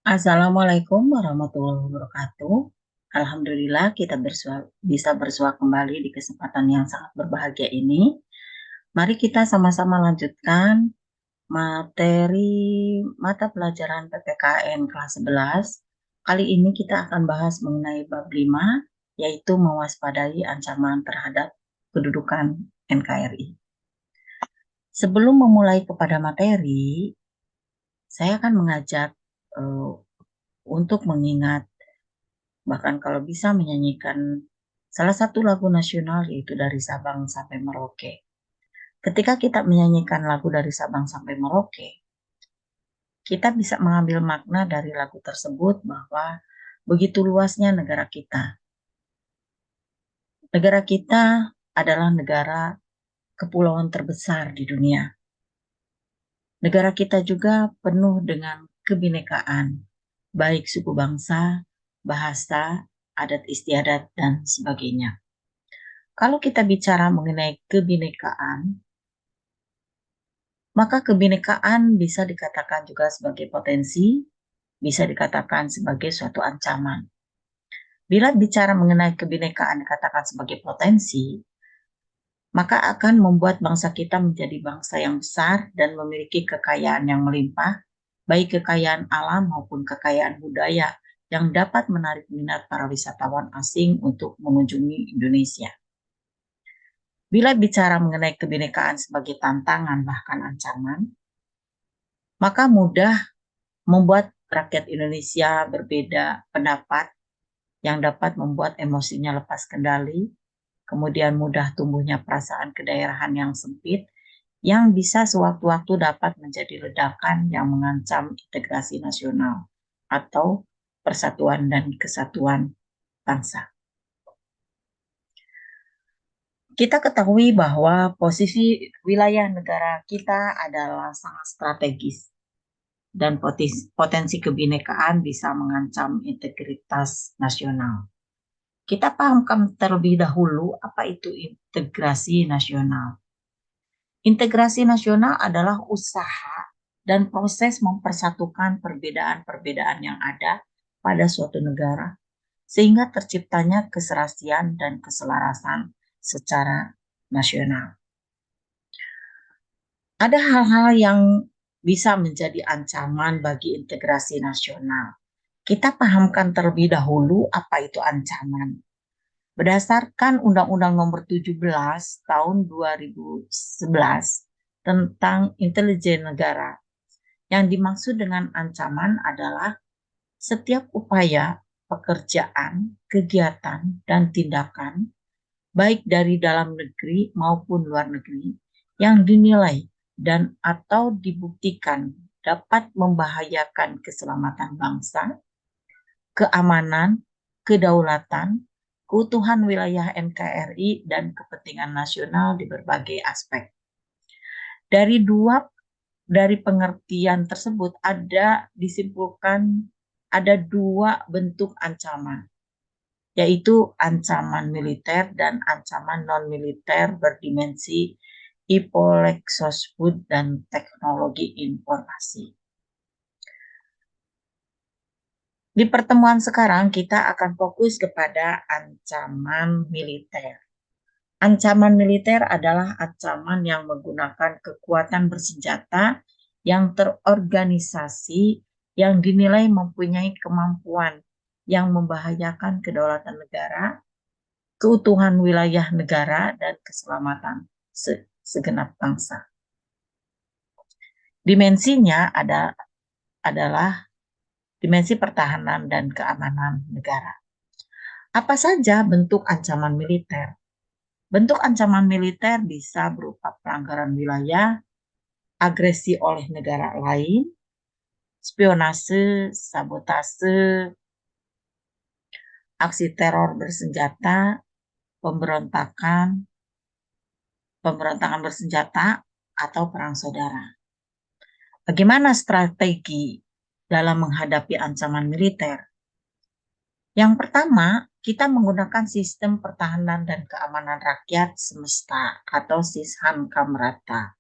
Assalamualaikum warahmatullahi wabarakatuh. Alhamdulillah kita bisa bersua kembali di kesempatan yang sangat berbahagia ini. Mari kita sama-sama lanjutkan materi mata pelajaran PPKN kelas 11. Kali ini kita akan bahas mengenai bab 5, yaitu mewaspadai ancaman terhadap kedudukan NKRI. Sebelum memulai kepada materi, saya akan mengajak untuk mengingat, bahkan kalau bisa menyanyikan salah satu lagu nasional, yaitu dari Sabang sampai Merauke. Ketika kita menyanyikan lagu dari Sabang sampai Merauke, kita bisa mengambil makna dari lagu tersebut bahwa begitu luasnya negara kita. Negara kita adalah negara kepulauan terbesar di dunia. Negara kita juga penuh dengan kebinekaan, baik suku bangsa, bahasa, adat istiadat, dan sebagainya. Kalau kita bicara mengenai kebinekaan, maka kebinekaan bisa dikatakan juga sebagai potensi, bisa dikatakan sebagai suatu ancaman. Bila bicara mengenai kebinekaan dikatakan sebagai potensi, maka akan membuat bangsa kita menjadi bangsa yang besar dan memiliki kekayaan yang melimpah, baik kekayaan alam maupun kekayaan budaya yang dapat menarik minat para wisatawan asing untuk mengunjungi Indonesia. Bila bicara mengenai kebinekaan sebagai tantangan bahkan ancaman, maka mudah membuat rakyat Indonesia berbeda pendapat yang dapat membuat emosinya lepas kendali, kemudian mudah tumbuhnya perasaan kedaerahan yang sempit, yang bisa sewaktu-waktu dapat menjadi ledakan yang mengancam integrasi nasional atau persatuan dan kesatuan bangsa. Kita ketahui bahwa posisi wilayah negara kita adalah sangat strategis dan potensi kebinekaan bisa mengancam integritas nasional. Kita pahamkan terlebih dahulu apa itu integrasi nasional. Integrasi nasional adalah usaha dan proses mempersatukan perbedaan-perbedaan yang ada pada suatu negara sehingga terciptanya keserasian dan keselarasan secara nasional. Ada hal-hal yang bisa menjadi ancaman bagi integrasi nasional. Kita pahamkan terlebih dahulu apa itu ancaman. Berdasarkan Undang-Undang Nomor 17 Tahun 2011 tentang intelijen negara, yang dimaksud dengan ancaman adalah setiap upaya, pekerjaan, kegiatan, dan tindakan, baik dari dalam negeri maupun luar negeri, yang dinilai dan atau dibuktikan dapat membahayakan keselamatan bangsa, keamanan, kedaulatan, keutuhan wilayah NKRI, dan kepentingan nasional di berbagai aspek. Dari pengertian tersebut disimpulkan ada dua bentuk ancaman, yaitu ancaman militer dan ancaman non-militer berdimensi Ipolexosfood dan teknologi informasi. Di pertemuan sekarang kita akan fokus kepada ancaman militer. Ancaman militer adalah ancaman yang menggunakan kekuatan bersenjata yang terorganisasi yang dinilai mempunyai kemampuan yang membahayakan kedaulatan negara, keutuhan wilayah negara, dan keselamatan segenap bangsa. Dimensinya adalah dimensi pertahanan dan keamanan negara. Apa saja bentuk ancaman militer? Bentuk ancaman militer bisa berupa pelanggaran wilayah, agresi oleh negara lain, spionase, sabotase, aksi teror bersenjata, pemberontakan bersenjata, atau perang saudara. Bagaimana strategi dalam menghadapi ancaman militer? Yang pertama, kita menggunakan sistem pertahanan dan keamanan rakyat semesta atau SISHAM Kamrata.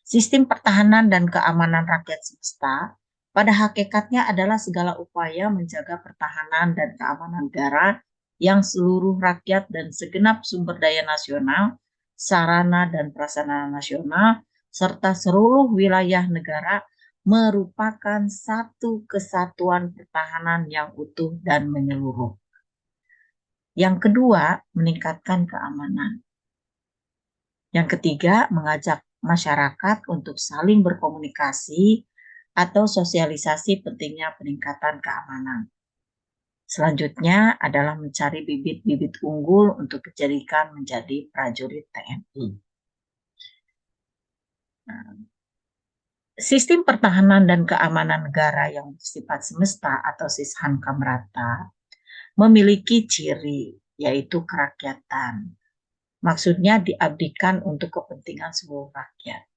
Sistem pertahanan dan keamanan rakyat semesta pada hakikatnya adalah segala upaya menjaga pertahanan dan keamanan negara yang seluruh rakyat dan segenap sumber daya nasional, sarana dan prasarana nasional, serta seluruh wilayah negara merupakan satu kesatuan pertahanan yang utuh dan menyeluruh. Yang kedua, meningkatkan keamanan. Yang ketiga, mengajak masyarakat untuk saling berkomunikasi atau sosialisasi pentingnya peningkatan keamanan. Selanjutnya adalah mencari bibit-bibit unggul untuk dijadikan menjadi prajurit TNI. Sistem pertahanan dan keamanan negara yang bersifat semesta atau sishan kamrata memiliki ciri, yaitu kerakyatan. Maksudnya diabdikan untuk kepentingan seluruh rakyat.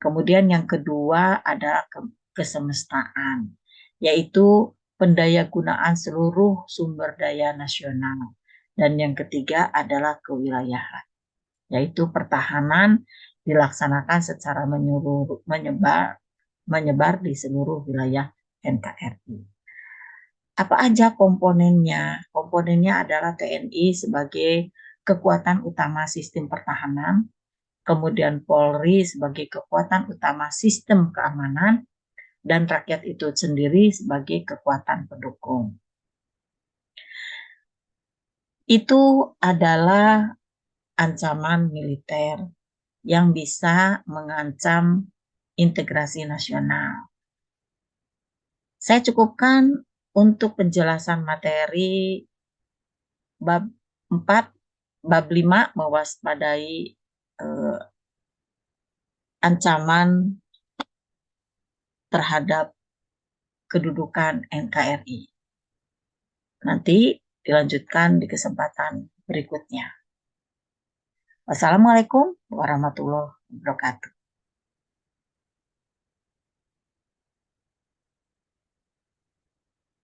Kemudian yang kedua adalah kesemestaan, yaitu pendayagunaan seluruh sumber daya nasional. Dan yang ketiga adalah kewilayahan, yaitu pertahanan dilaksanakan secara menyebar di seluruh wilayah NKRI. Apa aja komponennya? Komponennya adalah TNI sebagai kekuatan utama sistem pertahanan, kemudian Polri sebagai kekuatan utama sistem keamanan, dan rakyat itu sendiri sebagai kekuatan pendukung. Itu adalah ancaman militer yang bisa mengancam integrasi nasional. Saya cukupkan untuk penjelasan materi bab 4, bab 5 mewaspadai ancaman terhadap kedudukan NKRI. Nanti dilanjutkan di kesempatan berikutnya. Wassalamualaikum warahmatullahi wabarakatuh.